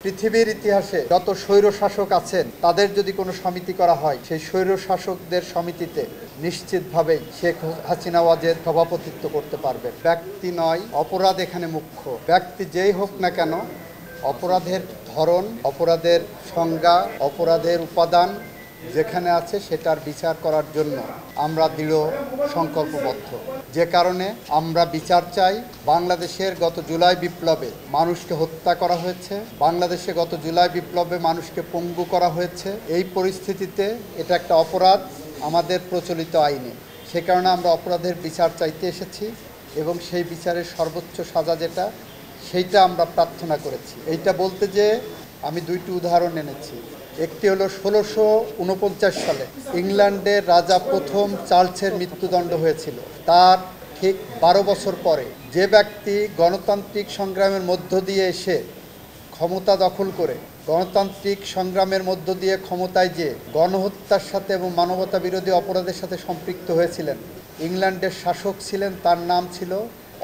পৃথিবীর ইতিহাসে যত স্বৈরশাসক আছেন তাদের যদি কোনো সমিতি করা হয়, সেই স্বৈরশাসকদের সমিতিতে নিশ্চিতভাবেই শেখ হাসিনা ওয়াজেদ সভাপতিত্ব করতে পারবেন। ব্যক্তি নয়, অপরাধ এখানে মুখ্য। ব্যক্তি যেই হোক না কেন, অপরাধের ধরন, অপরাধের সংজ্ঞা, অপরাধের উপাদান যেখানে আছে সেটার বিচার করার জন্য আমরা দৃঢ় সংকল্পবদ্ধ। যে কারণে আমরা বিচার চাই। বাংলাদেশের গত জুলাই বিপ্লবে মানুষকে হত্যা করা হয়েছে, বাংলাদেশে গত জুলাই বিপ্লবে মানুষকে পঙ্গু করা হয়েছে। এই পরিস্থিতিতে এটা একটা অপরাধ আমাদের প্রচলিত আইনে। সে কারণে আমরা অপরাধের বিচার চাইতে এসেছি এবং সেই বিচারের সর্বোচ্চ সাজা যেটা, সেইটা আমরা প্রার্থনা করেছি। এইটা বলতে যে আমি দুইটি উদাহরণ এনেছি। একটি হলো 1649 সালে ইংল্যান্ডের রাজা প্রথম চার্লসের মৃত্যুদণ্ড হয়েছিল। তার ঠিক 12 বছর পরে যে ব্যক্তি গণতান্ত্রিক সংগ্রামের মধ্য দিয়ে এসে ক্ষমতা দখল করে, গণতান্ত্রিক সংগ্রামের মধ্য দিয়ে ক্ষমতায় যে গণহত্যার সাথে এবং মানবতা বিরোধী অপরাধের সাথে সম্পৃক্ত হয়েছিলেন, ইংল্যান্ডের শাসক ছিলেন, তার নাম ছিল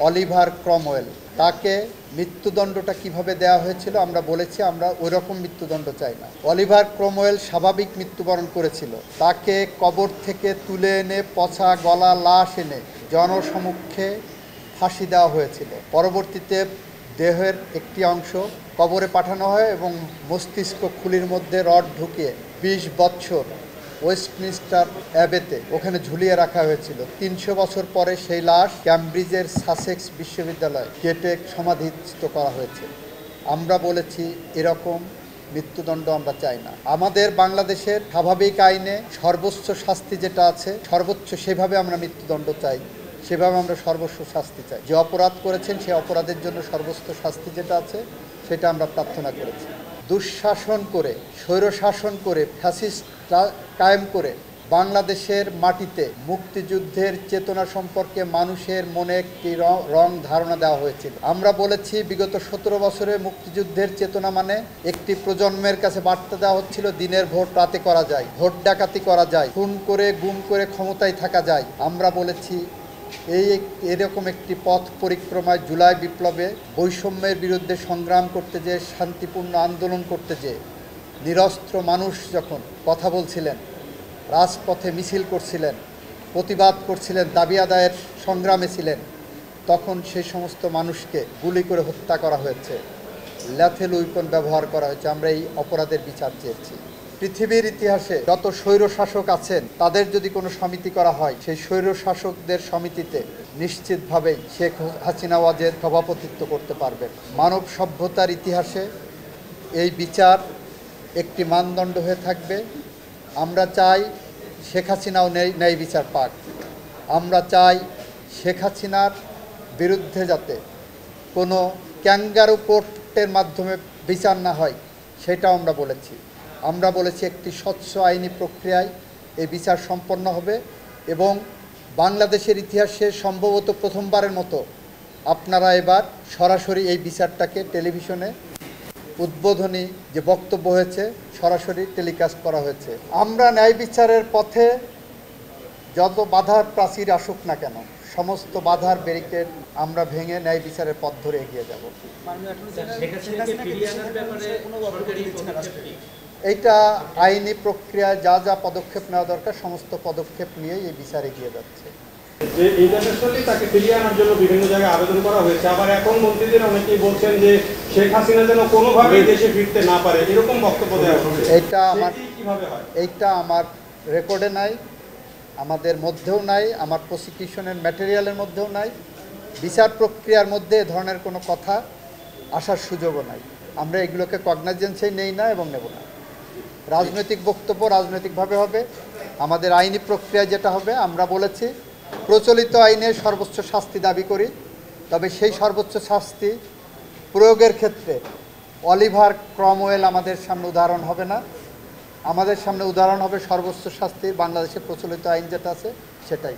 অলিভার ক্রমওয়েল। তাকে মৃত্যুদণ্ডটা কিভাবে দেওয়া হয়েছিল আমরা বলেছি আমরা ওই রকম মৃত্যুদণ্ড চাই না। অলিভার ক্রমওয়েল স্বাভাবিক মৃত্যুবরণ করেছিল। তাকে কবর থেকে তুলে এনে পচা গলা লাশ এনে জনসমক্ষে ফাঁসি দেওয়া হয়েছিল। পরবর্তীতে দেহের একটি অংশ কবরে পাঠানো হয় এবং মস্তিষ্ক খুলির মধ্যে রড ঢুকিয়ে 20 বছর ওয়েস্টমিনস্টার অ্যাবেতে ওখানে ঝুলিয়ে রাখা হয়েছিল। 300 বছর পরে সেই লাশ ক্যামব্রিজের সাসেক্স বিশ্ববিদ্যালয়ে কেটে সমাধিস্থ করা হয়েছে। আমরা বলেছি এরকম মৃত্যুদণ্ড আমরা চাই না। আমাদের বাংলাদেশের স্বাভাবিক আইনে সর্বোচ্চ শাস্তি যেটা আছে, সর্বোচ্চ সেভাবে আমরা মৃত্যুদণ্ড চাই, সেভাবে আমরা সর্বোচ্চ শাস্তি চাই। যে অপরাধ করেছেন সেই অপরাধের জন্য সর্বোচ্চ শাস্তি যেটা আছে সেটা আমরা প্রার্থনা করেছি। দুঃশাসন করে, স্বৈরশাসন করে, ফ্যাসিস্ট কায়েম করে বাংলাদেশের মাটিতে মুক্তিযুদ্ধের চেতনা সম্পর্কে মানুষের মনে একটি রং ধারণা দেওয়া হয়েছিল। আমরা বলেছি বিগত 17 বছরে মুক্তিযুদ্ধের চেতনা মানে একটি প্রজন্মের কাছে বার্তা দেওয়া হচ্ছিল দিনের ভোট রাতে করা যায়, ভোট ডাকাতি করা যায়, খুন করে গুম করে ক্ষমতায় থাকা যায়। আমরা বলেছি এরকম একটি পথ পরিক্রমায় জুলাই বিপ্লবে বৈষম্যের বিরুদ্ধে সংগ্রাম করতে যেয়ে, শান্তিপূর্ণ আন্দোলন করতে যেয়ে নিরস্ত্র মানুষ যখন কথা বলছিলেন, রাজপথে মিছিল করছিলেন, প্রতিবাদ করছিলেন, দাবি আদায়ের সংগ্রামে ছিলেন, তখন সেই সমস্ত মানুষকে গুলি করে হত্যা করা হয়েছে, ল্যাথেল উইপন ব্যবহার করা হয়েছে। আমরা এই অপরাধের বিচার চেয়েছি। পৃথিবীর ইতিহাসে যত স্বৈরশাসক আছেন তাদের যদি কোনো সমিতি করা হয়, সেই স্বৈরশাসকদের সমিতিতে নিশ্চিতভাবেই শেখ হাসিনা ওয়াজেদ সভাপতিত্ব করতে পারবেন। মানব সভ্যতার ইতিহাসে এই বিচার একটি মানদণ্ড হয়ে থাকবে। আমরা চাই শেখ হাসিনাও ন্যায় বিচার পাক। আমরা চাই শেখ হাসিনার বিরুদ্ধে যাতে কোনো ক্যাঙ্গারু কোর্টের মাধ্যমে বিচার না হয় সেটাও আমরা বলেছি। আমরা বলেছি একটি স্বচ্ছ আইনি প্রক্রিয়ায় এই বিচার সম্পন্ন হবে এবং বাংলাদেশের ইতিহাসে সম্ভবত প্রথমবারের মতো আপনারা এবার সরাসরি এই বিচারটাকে টেলিভিশনে উদ্বোধনী যে বক্তব্য হয়েছে সরাসরি টেলিকাস্ট করা হয়েছে। আমরা ন্যায় বিচারের পথে যত বাধার প্রাচীর আসুক না কেন, সমস্ত বাধার ব্যারিকেড আমরা ভেঙে ন্যায় বিচারের পথ ধরে এগিয়ে যাব। এইটা আইনি প্রক্রিয়ায় যা যা পদক্ষেপ নেওয়া দরকার সমস্ত পদক্ষেপ নিয়ে এই বিচার এগিয়ে যাচ্ছে। যে ইন্টারন্যাশনালি তাকে ফিরিয়ে আনার জন্য বিভিন্ন জায়গায় আবেদন করা হয়েছে। আবার এখন মন্ত্রীদের অনেকেই বলছেন যে শেখ হাসিনা যেন কোনোভাবেই দেশে ফিরতে না পারে, এরকম বক্তব্য দেওয়া হচ্ছে। এইটা আমার রেকর্ডে নাই, আমাদের মধ্যেও নাই, আমার প্রসিকিউশনের ম্যাটেরিয়ালের মধ্যেও নাই। বিচার প্রক্রিয়ার মধ্যে এ ধরনের কোনো কথা আসার সুযোগও নাই। আমরা এগুলোকে কগনাইজেন্সেই নেই না এবং নেব না। রাজনৈতিক বক্তব্য রাজনৈতিকভাবে হবে। আমাদের আইনি প্রক্রিয়া যেটা হবে, আমরা বলেছি প্রচলিত আইনে সর্বোচ্চ শাস্তি দাবি করি, তবে সেই সর্বোচ্চ শাস্তি প্রয়োগের ক্ষেত্রে অলিভার ক্রমওয়েল আমাদের সামনে উদাহরণ হবে না। আমাদের সামনে উদাহরণ হবে সর্বোচ্চ শাস্তির বাংলাদেশের প্রচলিত আইন যেটা আছে সেটাই।